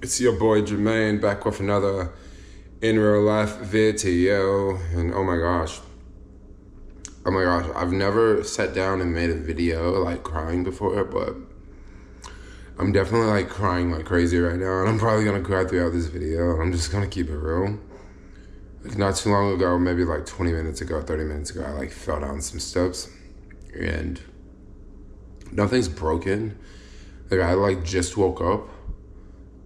It's your boy Jermaine back with another in real life video. And oh my gosh, I've never sat down and made a video like crying before, but I'm definitely like crying like crazy right now, and I'm probably gonna cry throughout this video. I'm just gonna keep it real. Like not too long ago, maybe like 20 minutes ago, 30 minutes ago, I like fell down some steps and nothing's broken. Like I like just woke up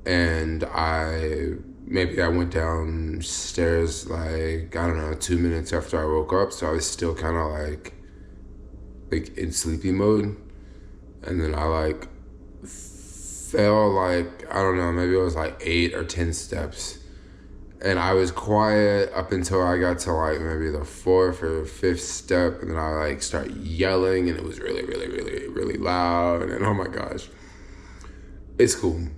and I went downstairs like, I don't know, 2 minutes after I woke up. So I was still kind of like in sleepy mode. And then I like fell like, I don't know, maybe it was like 8 or 10 steps. And I was quiet up until I got to like maybe the 4th or 5th step. And then I like start yelling and it was really, really, really, really loud. And oh my gosh, it's cool.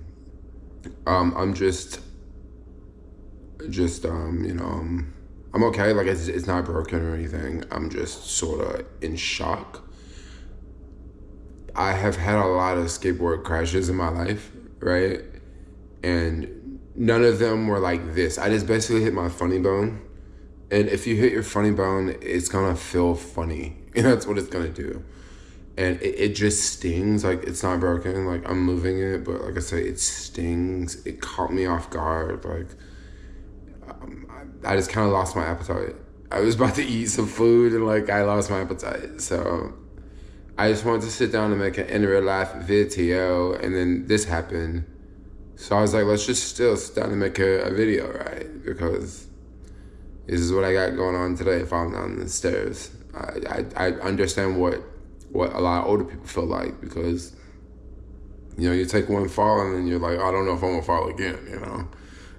I'm just I'm okay. Like it's not broken or anything. I'm just sort of in shock. I have had a lot of skateboard crashes in my life, right? And none of them were like this. I just basically hit my funny bone. And if you hit your funny bone, it's gonna feel funny. And that's what it's gonna do. And it just stings. Like it's not broken, like I'm moving it, but like I say, it stings. It caught me off guard. Like I just kind of lost my appetite. I was about to eat some food and like I lost my appetite. So I just wanted to sit down and make an in real life video, and then this happened. So I was like, let's just still sit down and make a video, right? Because this is what I got going on today, falling down the stairs. I understand what a lot of older people feel like, because you take one fall and then you're like, I don't know if I'm gonna fall again,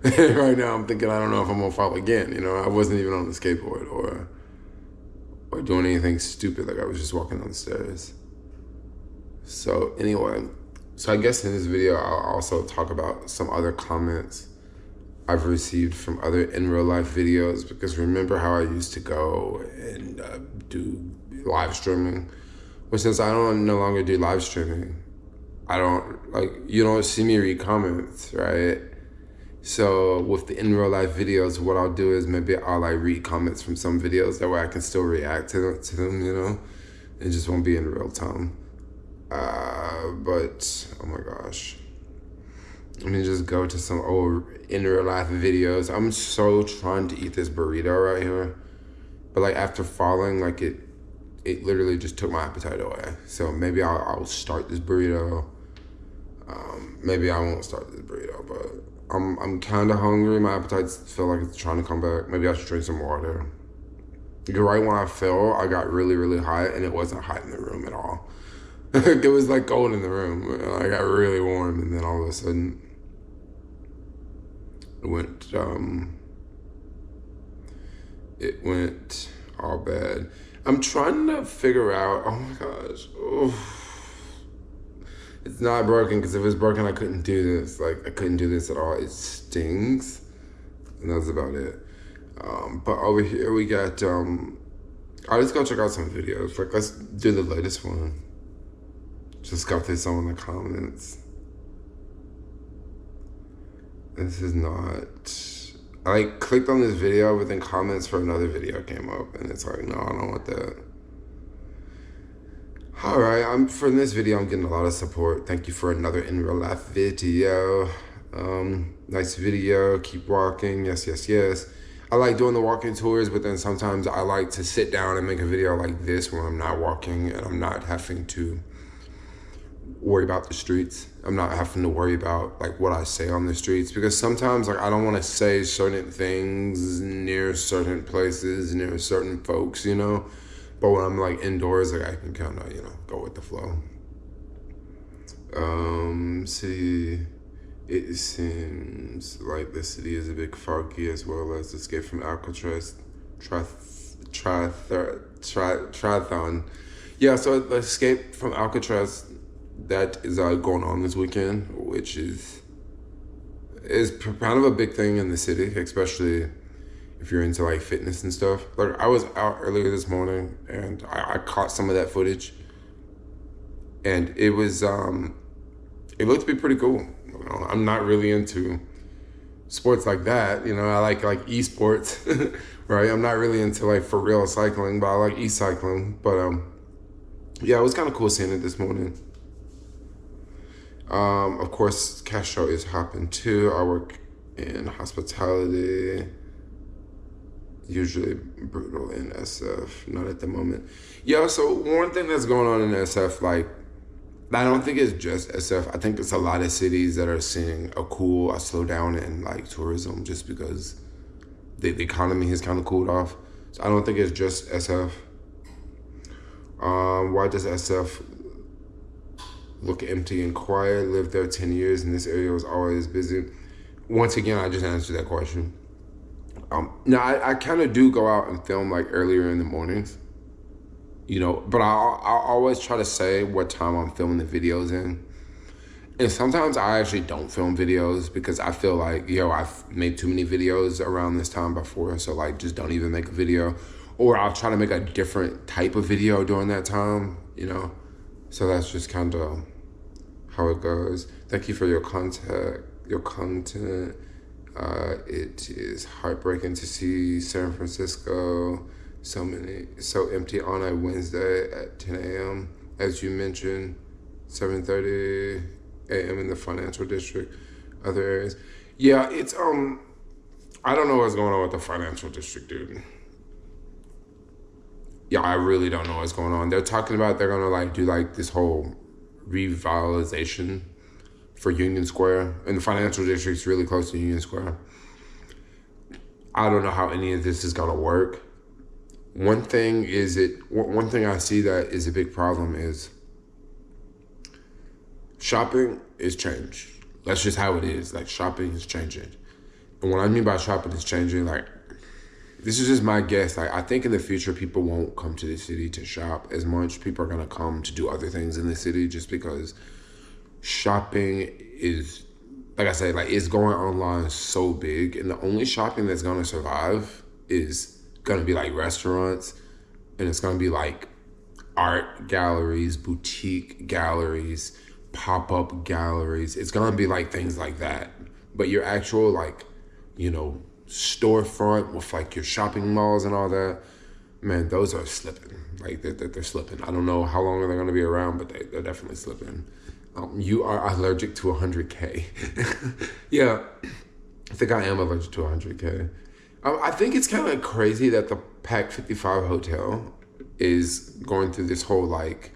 Right now I'm thinking I don't know if I'm gonna fall again. I wasn't even on the skateboard or doing anything stupid. Like I was just walking down the stairs. So anyway, I guess in this video I'll also talk about some other comments I've received from other in real life videos, because remember how I used to go and do live streaming? But since I don't no longer do live streaming, you don't see me read comments, right? So with the in real life videos, what I'll do is maybe I'll like read comments from some videos, that way I can still react to them, It just won't be in real time. But oh my gosh, let me just go to some old in real life videos. I'm so trying to eat this burrito right here, but like after falling, like it literally just took my appetite away. So maybe I'll start this burrito. Maybe I won't start this burrito, but I'm kind of hungry. My appetite feel like it's trying to come back. Maybe I should drink some water. Because right when I fell, I got really, really hot, and it wasn't hot in the room at all. It was like cold in the room. I got really warm, and then all of a sudden, it went all bad. I'm trying to figure out, oh my gosh, it's not broken, because if it was broken, I couldn't do this. Like, I couldn't do this at all. It stings, and that's about it. But over here, we got, let's go check out some videos. Like, let's do the latest one. Just got through some of the comments. This is not, I like clicked on this video, but then comments for another video came up, and it's like, no, I don't want that. All right, for this video, I'm getting a lot of support. Thank you for another in real life video. Nice video, keep walking, yes, yes, yes. I like doing the walking tours, but then sometimes I like to sit down and make a video like this when I'm not walking and I'm not having to worry about the streets. I'm not having to worry about like what I say on the streets, because sometimes like I don't want to say certain things near certain places, near certain folks, But when I'm like indoors, like I can kind of, go with the flow. See, it seems like the city is a bit foggy, as well as Escape from Alcatraz triathlon. Yeah, so the Escape from Alcatraz, that is going on this weekend, which is kind of a big thing in the city, especially if you're into like fitness and stuff. Like I was out earlier this morning and I caught some of that footage, and it was it looked to be pretty cool. I'm not really into sports like that. I like esports, right? I'm not really into like for real cycling, but I like e-cycling. But yeah, it was kind of cool seeing it this morning. Of course, Castro is hopping too. I work in hospitality. Usually brutal in SF, not at the moment. Yeah, so one thing that's going on in SF, like, I don't think it's just SF. I think it's a lot of cities that are seeing a slowdown in like tourism just because the economy has kind of cooled off. So I don't think it's just SF. Why does SF look empty and quiet? Lived there 10 years and this area was always busy. Once again, I just answered that question. Now, I kind of do go out and film like earlier in the mornings, but I always try to say what time I'm filming the videos in. And sometimes I actually don't film videos because I feel like, I've made too many videos around this time before. So like, just don't even make a video, or I'll try to make a different type of video during that time, So that's just kind of how it goes. Thank you for your content. It is heartbreaking to see San Francisco so empty on a Wednesday at 10 a.m. As you mentioned, 7:30 a.m. in the financial district, other areas. Yeah, it's I don't know what's going on with the financial district, dude. Yeah, I really don't know what's going on. They're talking about they're gonna like do like this whole revitalization for Union Square, and the financial district's really close to Union Square. I don't know how any of this is gonna work. One thing I see that is a big problem is shopping is changed. That's just how it is. Like, shopping is changing. And what I mean by shopping is changing, like, this is just my guess. Like, I think in the future, people won't come to the city to shop as much. People are gonna come to do other things in the city just because shopping is, like I said, like, it's going online so big, and the only shopping that's gonna survive is gonna be like restaurants, and it's gonna be like art galleries, boutique galleries, pop-up galleries. It's gonna be like things like that. But your actual like, storefront with like your shopping malls and all that, man, those are slipping. Like they're slipping. I don't know how long they're gonna be around, but they're definitely slipping. You are allergic to 100K. Yeah, I think I am allergic to 100K. I think it's kind of crazy that the Pac 55 hotel is going through this whole like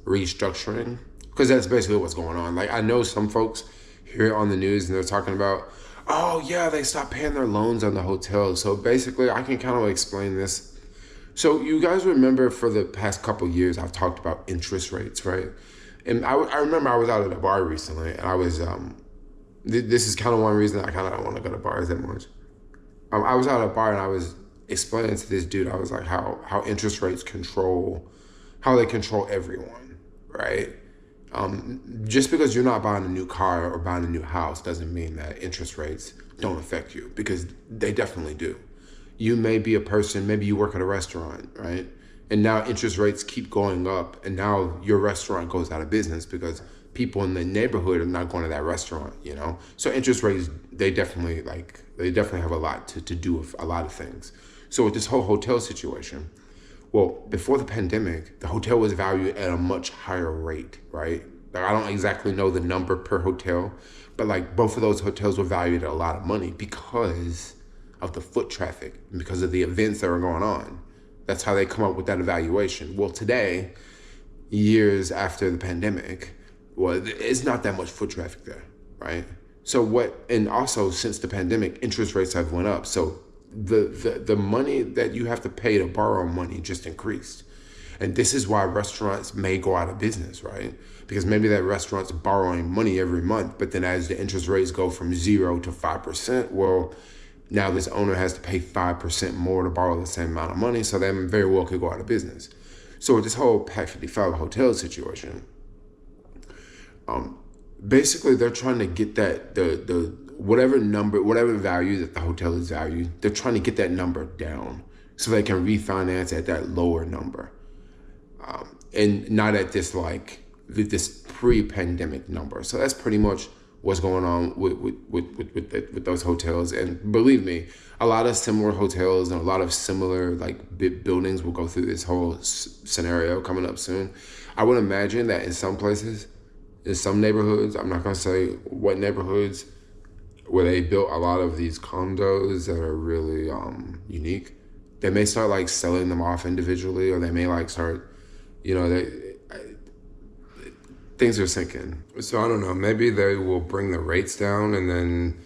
restructuring, because that's basically what's going on. Like, I know some folks hear it on the news and they're talking about, oh yeah, they stopped paying their loans on the hotel. So basically, I can kind of explain this. So you guys remember for the past couple of years, I've talked about interest rates, right? And I remember I was out at a bar recently, and I was, this is kind of one reason I kind of don't want to go to bars that much. I was out at a bar and I was explaining to this dude, I was like, how interest rates control everyone, right? Just because you're not buying a new car or buying a new house doesn't mean that interest rates don't affect you, because they definitely do. You may be a person, maybe you work at a restaurant, right? And now interest rates keep going up, and now your restaurant goes out of business because people in the neighborhood are not going to that restaurant, So interest rates, they definitely have a lot to do with a lot of things. So with this whole hotel situation, well, before the pandemic, the hotel was valued at a much higher rate, right? Like, I don't exactly know the number per hotel, but like both of those hotels were valued at a lot of money because of the foot traffic, because of the events that were going on. That's how they come up with that evaluation. Well, today, years after the pandemic, well, it's not that much foot traffic there, right? And also since the pandemic, interest rates have went up. So the money that you have to pay to borrow money just increased. And this is why restaurants may go out of business, right? Because maybe that restaurant's borrowing money every month, but then as the interest rates go from 0 to 5%, well, now this owner has to pay 5% more to borrow the same amount of money, so they very well could go out of business. So with this whole Pac 55 hotel situation, basically they're trying to get that the whatever value that the hotel is valued, they're trying to get that number down so they can refinance at that lower number, and not at this pre-pandemic number. So that's pretty much what's going on with those hotels. And believe me, a lot of similar hotels and a lot of similar like buildings will go through this whole scenario coming up soon. I would imagine that in some places, in some neighborhoods, I'm not gonna say what neighborhoods, where they built a lot of these condos that are really unique, they may start like selling them off individually, or they may like start, things are sinking. So I don't know, maybe they will bring the rates down and then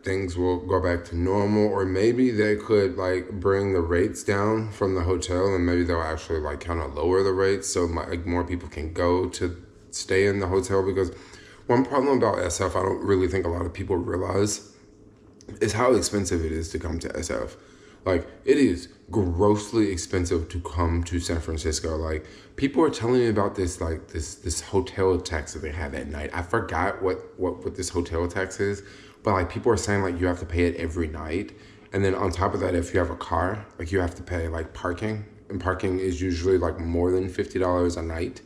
things will go back to normal, or maybe they could like bring the rates down from the hotel and maybe they'll actually like kind of lower the rates so like more people can go to stay in the hotel. Because one problem about SF, I don't really think a lot of people realize, is how expensive it is to come to SF. Like, it is grossly expensive to come to San Francisco. Like, people are telling me about this, like, this hotel tax that they have at night. I forgot what this hotel tax is, but, like, people are saying, like, you have to pay it every night. And then on top of that, if you have a car, like, you have to pay, like, parking. And parking is usually, like, more than $50 a night.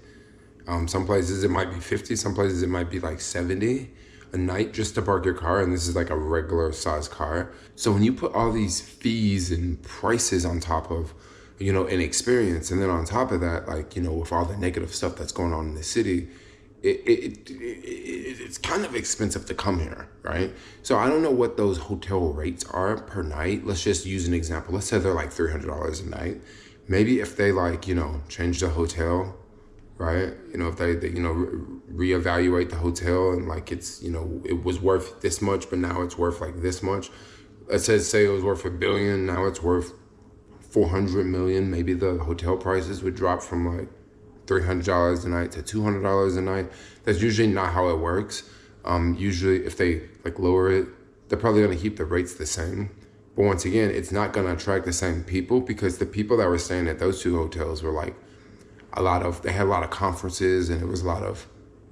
Some places it might be 50, some places it might be, like, 70 a night just to park your car, and this is like a regular size car. So when you put all these fees and prices on top of, an experience, and then on top of that, like, with all the negative stuff that's going on in the city, it's kind of expensive to come here, right? So I don't know what those hotel rates are per night. Let's just use an example. Let's say they're like $300 a night. Maybe if they like, change the hotel, right? If they reevaluate the hotel and like it's, it was worth this much, but now it's worth like this much. Let's say it was worth $1 billion, now it's worth 400 million. Maybe the hotel prices would drop from like $300 a night to $200 a night. That's usually not how it works. Usually if they like lower it, they're probably gonna keep the rates the same. But once again, it's not gonna attract the same people, because the people that were staying at those two hotels were like, they had a lot of conferences, and it was a lot of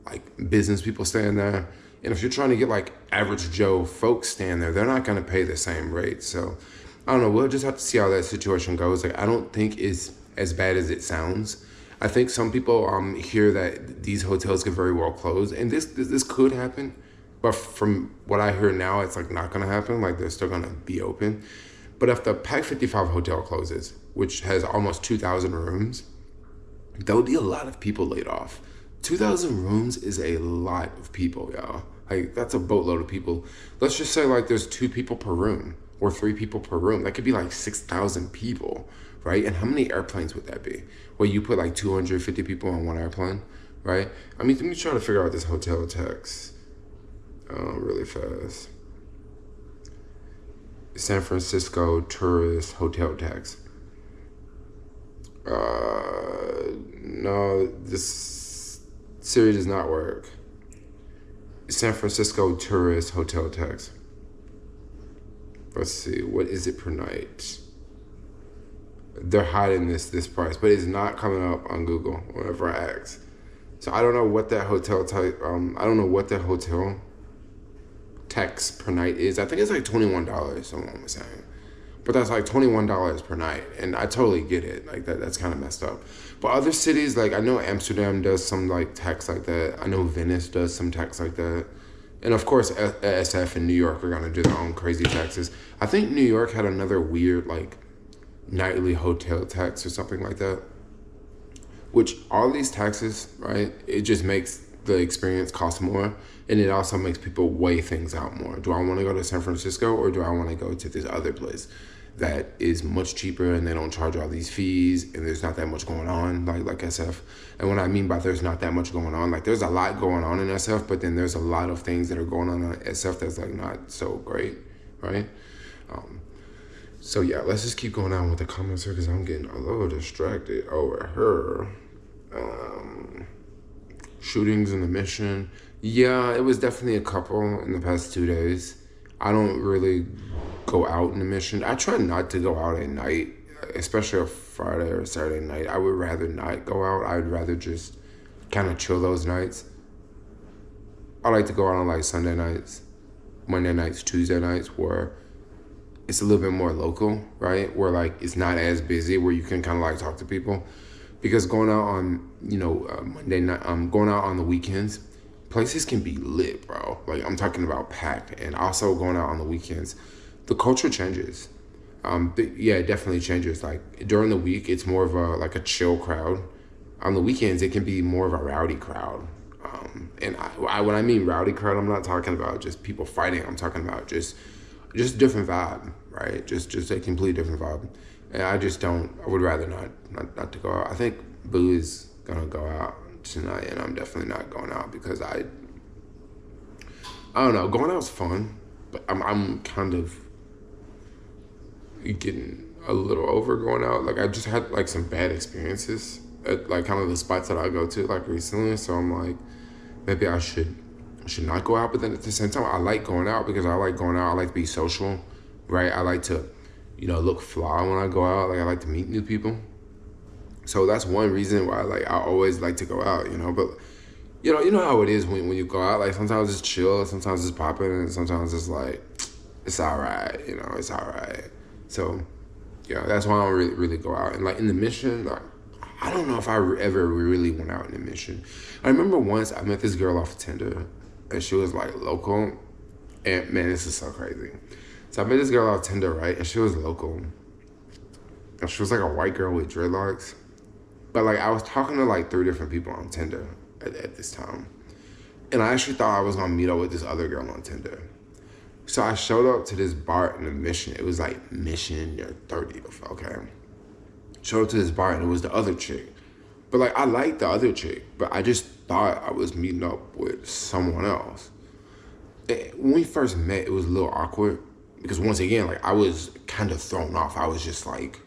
like business people staying there. And if you're trying to get like average Joe folks staying there, they're not going to pay the same rate. So I don't know. We'll just have to see how that situation goes. Like, I don't think it's as bad as it sounds. I think some people hear that these hotels could very well close, and this could happen. But from what I hear now, it's like not going to happen. Like, they're still going to be open. But if the Pac 55 hotel closes, which has almost 2,000 rooms, there would be a lot of people laid off. 2,000 rooms is a lot of people, y'all. Like, that's a boatload of people. Let's just say like there's 2 people per room or 3 people per room. That could be like 6,000 people, right? And how many airplanes would that be? Well, you put like 250 people on one airplane, right? I mean, let me try to figure out this hotel tax really fast. San Francisco tourist hotel tax. No, this Siri does not work. San Francisco tourist hotel tax. Let's see, what is it per night? They're hiding this price, but it's not coming up on Google whenever I ask. So I don't know what that hotel type. I don't know what that hotel tax per night is. I think it's like $21. Someone was saying. But that's like $21 per night, and I totally get it. Like that's kind of messed up. But other cities, like I know Amsterdam does some like tax like that. I know Venice does some tax like that, and of course SF and New York are gonna do their own crazy taxes. I think New York had another weird like nightly hotel tax or something like that. Which all these taxes, right? It just makes the experience cost more, and it also makes people weigh things out more. Do I want to go to San Francisco, or do I want to go to this other place that is much cheaper and they don't charge all these fees and there's not that much going on like SF? And what I mean by there's not that much going on, like there's a lot going on in SF, but then there's a lot of things that are going on in SF that's like not so great, right? So yeah, let's just keep going on with the comments here because I'm getting a little distracted over her. Shootings in the Mission. Yeah, it was definitely a couple in the past 2 days. I don't really go out in the Mission. I try not to go out at night, especially a Friday or Saturday night. I would rather not go out. I would rather just kind of chill those nights. I like to go out on like Sunday nights, Monday nights, Tuesday nights, where it's a little bit more local, right? Where like it's not as busy, where you can kind of like talk to people. Because going out on, Monday night, going out on the weekends, places can be lit, bro. Like, I'm talking about packed. And also going out on the weekends, the culture changes. Yeah, it definitely changes. Like, during the week, it's more of a chill crowd. On the weekends, it can be more of a rowdy crowd. And when I mean rowdy crowd, I'm not talking about just people fighting. I'm talking about just different vibe, right? Just a completely different vibe. And I would rather not to go out. I think Boo is gonna go out tonight, and I'm definitely not going out because I don't know. Going out's fun, but I'm kind of getting a little over going out. Like, I just had like some bad experiences at like kind of the spots that I go to like recently. So I'm like, maybe I should not go out. But then at the same time, I like going out because I like going out. I like to be social, right? I like to, look fly when I go out. Like, I like to meet new people. So that's one reason why I always like to go out, But you know how it is when you go out. Like, sometimes it's chill, sometimes it's popping, and sometimes it's like, it's all right, it's all right. So, that's why I don't really go out. And like in the Mission, like, I don't know if I ever really went out in the Mission. I remember once I met this girl off Tinder, and she was like local. And man, this is so crazy. So I met this girl off Tinder, right? And she was local. And she was like a white girl with dreadlocks. But like, I was talking to like 3 different people on Tinder at this time. And I actually thought I was gonna meet up with this other girl on Tinder. So I showed up to this bar in the Mission. It was like Mission near 30th, okay? Showed up to this bar and it was the other chick. But like, I liked the other chick, but I just thought I was meeting up with someone else. And when we first met, it was a little awkward because once again, like, I was kind of thrown off. I was just like,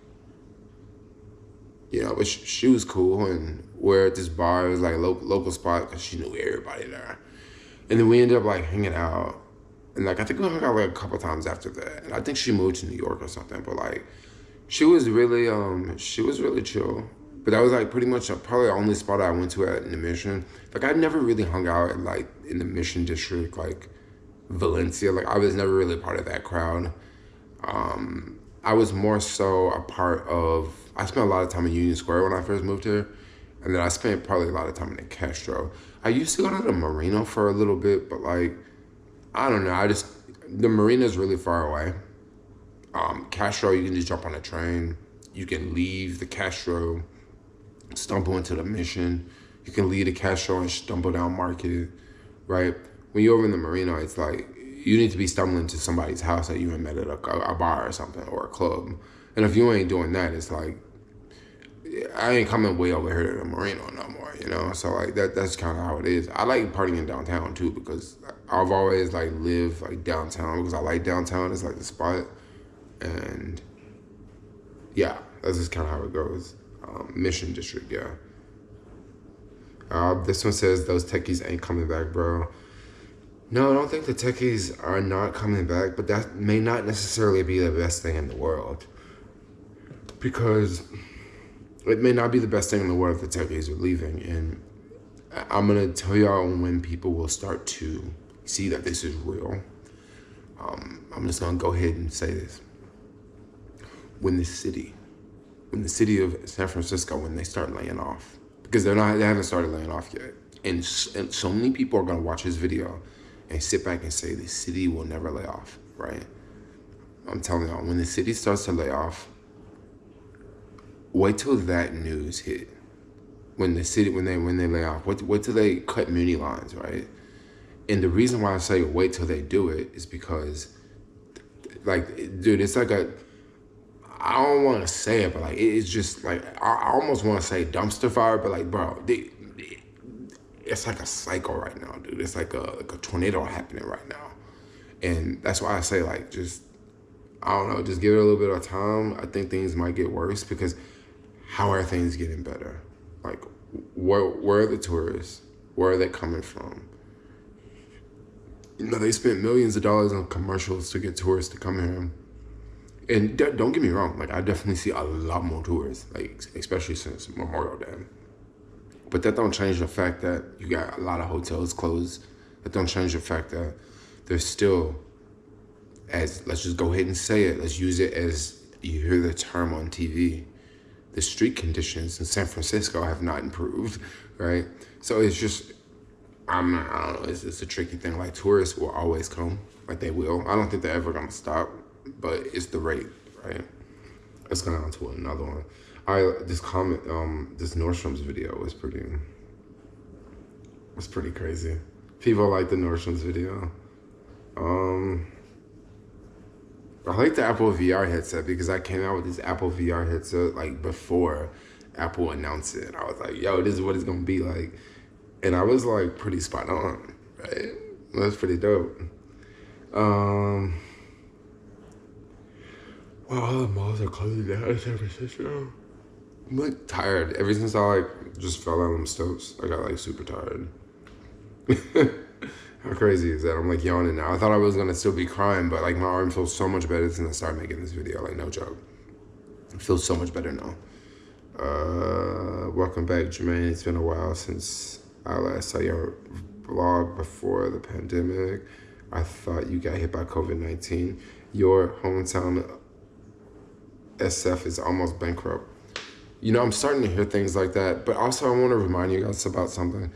but she was cool, and we're at this bar. It was like a local spot because she knew everybody there. And then we ended up like hanging out. And like, I think we hung out like a couple times after that. And I think she moved to New York or something. But like, she was really chill. But that was like pretty much probably the only spot I went to in the Mission. Like, I never really hung out in the Mission district, like Valencia. Like, I was never really a part of that crowd. I was more so a part of, I spent a lot of time in Union Square when I first moved here. And then I spent probably a lot of time in the Castro. I used to go to the Marina for a little bit, but like, I don't know. The Marina's really far away. Castro, you can just jump on a train. You can leave the Castro, stumble into the Mission. You can leave the Castro and stumble down Market, right? When you're over in the Marina, it's like, you need to be stumbling to somebody's house that you ain't met at a bar or something, or a club. And if you ain't doing that, it's like, I ain't coming way over here to the Marina no more, So like, that's kind of how it is. I like partying downtown too because I've always like lived like downtown because I like downtown. It's like the spot. And yeah, that's just kind of how it goes. Mission District, yeah. This one says those techies ain't coming back, bro. No, I don't think the techies are not coming back, but that may not necessarily be the best thing in the world. Because it may not be the best thing in the world if the techies are leaving. And I'm going to tell y'all when people will start to see that this is real. I'm just going to go ahead and say this. When the city of San Francisco, when they start laying off, because they haven't started laying off yet. And so many people are going to watch this video and sit back and say the city will never lay off, right? I'm telling y'all, when the city starts to lay off, wait till that news hit. When they lay off, wait till they cut muni lines, right? And the reason why I say wait till they do it is because, like, dude, it's like I don't want to say it, but like, it's just like, I almost want to say dumpster fire, but like, bro, it's like a cycle right now, dude. It's like a tornado happening right now. And that's why I say, like, just, I don't know, just give it a little bit of time. I think things might get worse because how are things getting better? Like, where are the tourists? Where are they coming from? They spent millions of dollars on commercials to get tourists to come here. And don't get me wrong, like, I definitely see a lot more tourists, like, especially since Memorial Day. But that don't change the fact that you got a lot of hotels closed. That don't change the fact that there's still, let's just go ahead and say it, let's use it as you hear the term on TV. The street conditions in San Francisco have not improved, right? So it's just, I don't know, it's a tricky thing. Like, tourists will always come. Like, they will. I don't think they're ever gonna stop, but it's the rate, right? Let's go on to another one. This comment, this Nordstrom's video was pretty crazy. People like the Nordstrom's video. I like the Apple VR headset because I came out with this Apple VR headset like before Apple announced it. I was like, yo, this is what it's gonna be like. And I was like pretty spot on, right? That's pretty dope. Well, all the malls are closing down in San Francisco. I'm like tired. Ever since I like just fell down them steps, I got like super tired. How crazy is that? I'm like yawning now. I thought I was gonna still be crying, but like my arm feels so much better since I started making this video. Like, no joke. It feels so much better now. Welcome back, Jermaine. It's been a while since I last saw your vlog before the pandemic. I thought you got hit by COVID-19. Your hometown SF is almost bankrupt. You know, I'm starting to hear things like that, but also I want to remind you guys about something.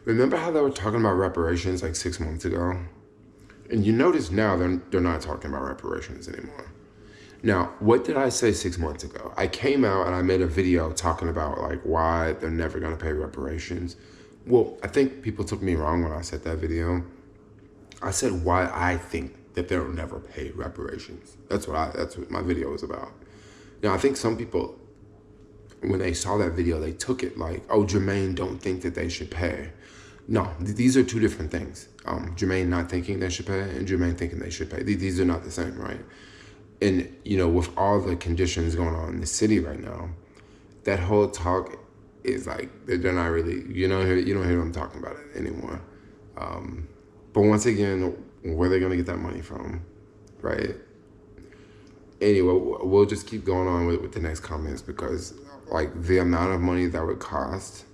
Remember how they were talking about reparations like 6 months ago? And you notice now they're not talking about reparations anymore. Now, what did I say 6 months ago? I came out and I made a video talking about like why they're never gonna pay reparations. Well, I think people took me wrong when I said that video. I said why I think that they'll never pay reparations. That's what my video was about. Now, I think some people, when they saw that video, they took it like, oh, Jermaine don't think that they should pay. No, these are two different things. Jermaine not thinking they should pay and Jermaine thinking they should pay. These are not the same, right? And, you know, with all the conditions going on in the city right now, that whole talk is like, they're not really, you don't hear them talking about it anymore. But once again, where are they going to get that money from, right? Anyway, we'll just keep going on with the next comments because, like, the amount of money that would cost,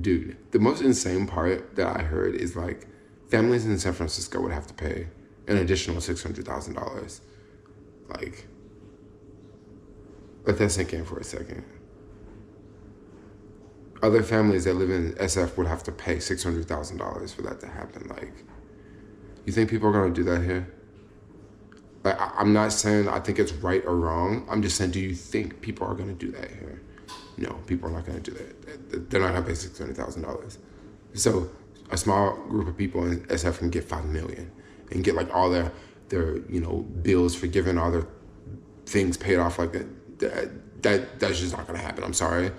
dude, the most insane part that I heard is, like, families in San Francisco would have to pay an additional $600,000. Like, let that sink in for a second. Other families that live in SF would have to pay $600,000 for that to happen. Like, you think people are going to do that here? Like, I'm not saying I think it's right or wrong. I'm just saying, do you think people are going to do that here? No, people are not going to do that. They're not going to pay $600,000. So a small group of people in SF can get $5 million and get like all their bills forgiven, all their things paid off like that. That's just not going to happen. I'm sorry.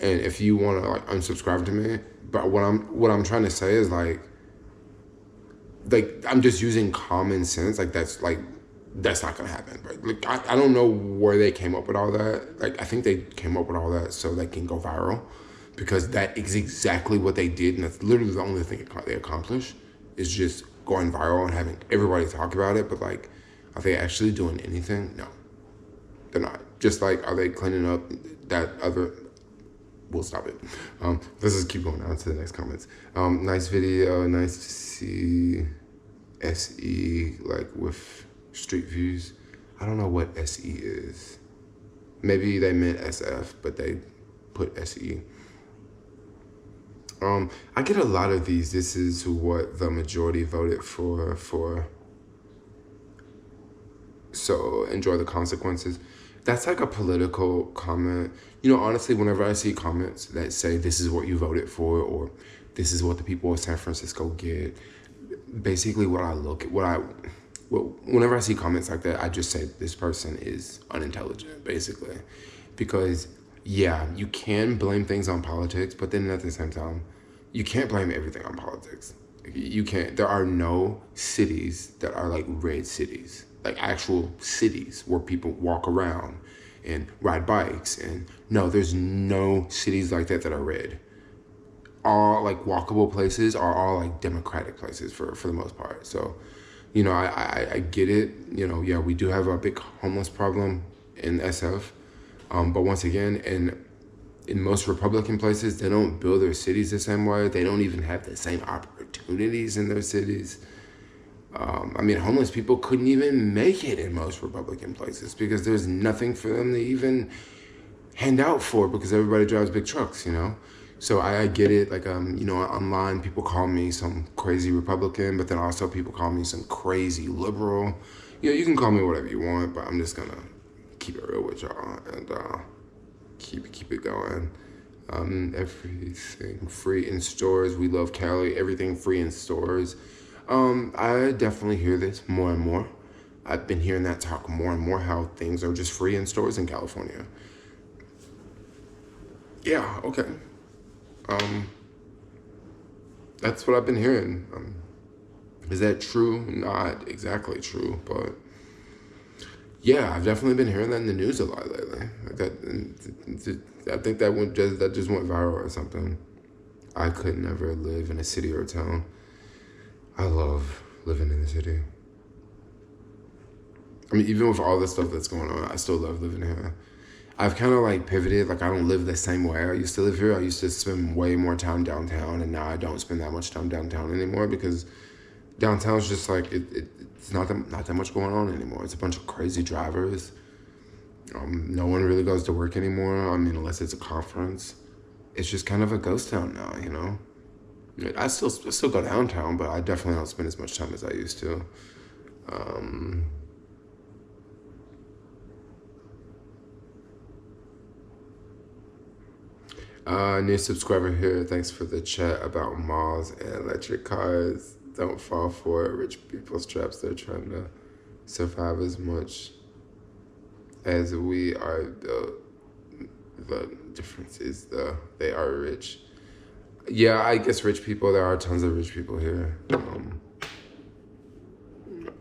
And if you want to like unsubscribe to me, but what I'm trying to say is like I'm just using common sense. Like that's not gonna happen, right? Like I don't know where they came up with all that. Like I think they came up with all that so they can go viral, because that is exactly what they did, and that's literally the only thing they accomplished is just going viral and having everybody talk about it. But like, are they actually doing anything? No, they're not. Just like, are they cleaning up that other? We'll stop it. Let's just keep going on to the next comments. Nice video. Nice to see SE like with street views. I don't know what SE is. Maybe they meant SF, but they put SE. I get a lot of these. This is what the majority voted for. So enjoy the consequences. That's like a political comment. You know, honestly, whenever I see comments that say this is what you voted for, or this is what the people of San Francisco get, basically whenever I see comments like that, I just say this person is unintelligent, basically. Because, yeah, you can blame things on politics, but then at the same time, you can't blame everything on politics. You can't. There are no cities that are like red cities, like actual cities where people walk around and ride bikes. And no, there's no cities like that are red. All like walkable places are all like democratic places for the most part. So, you know, I get it. You know, yeah, we do have a big homeless problem in SF. But once again, in most Republican places, they don't build their cities the same way. They don't even have the same opportunities in their cities. I mean, homeless people couldn't even make it in most Republican places because there's nothing for them to even hand out for, because everybody drives big trucks, you know? So I get it. Like, you know, online people call me some crazy Republican, but then also people call me some crazy liberal. You know, you can call me whatever you want, but I'm just gonna keep it real with y'all and keep it going. Everything free in stores. We love Cali. Everything free in stores. I definitely hear this more and more. I've been hearing that talk more and more, how things are just free in stores in California. Yeah, okay. That's what I've been hearing. Is that true? Not exactly true, but yeah, I've definitely been hearing that in the news a lot lately. Like that, I think that just went viral or something. I could never live in a city or a town. I love living in the city. I mean, even with all the stuff that's going on, I still love living here. I've kind of like pivoted. Like, I don't live the same way I used to live here. I used to spend way more time downtown, and now I don't spend that much time downtown anymore because downtown's just like it's not that much going on anymore. It's a bunch of crazy drivers. No one really goes to work anymore. I mean, unless it's a conference. It's just kind of a ghost town now, you know. I still go downtown, but I definitely don't spend as much time as I used to. New subscriber here. Thanks for the chat about malls and electric cars. Don't fall for it. Rich people's traps. They're trying to survive as much as we are. The difference is they are rich. Yeah, I guess rich people. There are tons of rich people here.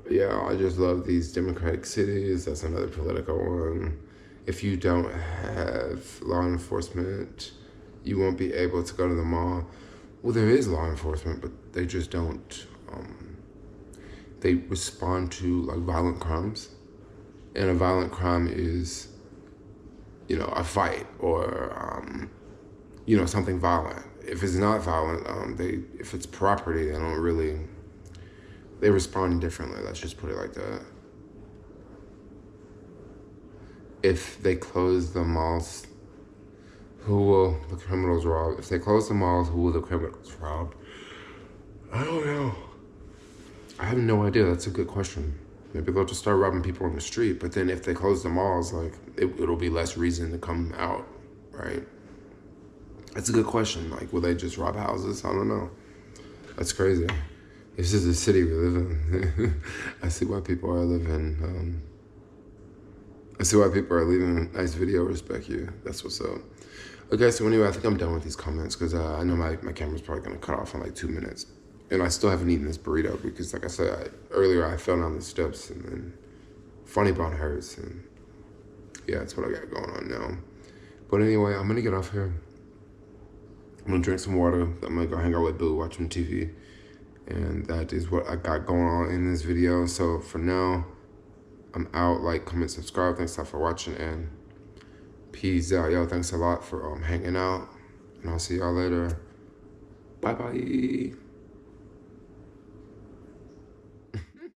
Yeah, I just love these democratic cities. That's another political one. If you don't have law enforcement, you won't be able to go to the mall. Well, there is law enforcement, but they just don't. They respond to like violent crimes, and a violent crime is, you know, a fight or you know, something violent. If it's not violent, if it's property, they don't really. They respond differently. Let's just put it like that. If they close the malls, who will the criminals rob? If they close the malls, who will the criminals rob? I don't know. I have no idea. That's a good question. Maybe they'll just start robbing people on the street. But then if they close the malls, like it'll be less reason to come out, right? That's a good question. Like, will they just rob houses? I don't know. That's crazy. This is the city we live in. I see why people are living. I see why people are leaving. Nice video, respect you. That's what's up. Okay, so anyway, I think I'm done with these comments because I know my camera's probably going to cut off in like 2 minutes. And I still haven't eaten this burrito because, like I said earlier, I fell down the steps and then funny bone hurts. And yeah, that's what I got going on now. But anyway, I'm going to get off here. I'm going to drink some water. I'm going to go hang out with Boo, watch some TV. And that is what I got going on in this video. So for now, I'm out. Like, comment, subscribe. Thanks a lot for watching, and peace out. Yo, thanks a lot for hanging out, and I'll see y'all later. Bye-bye.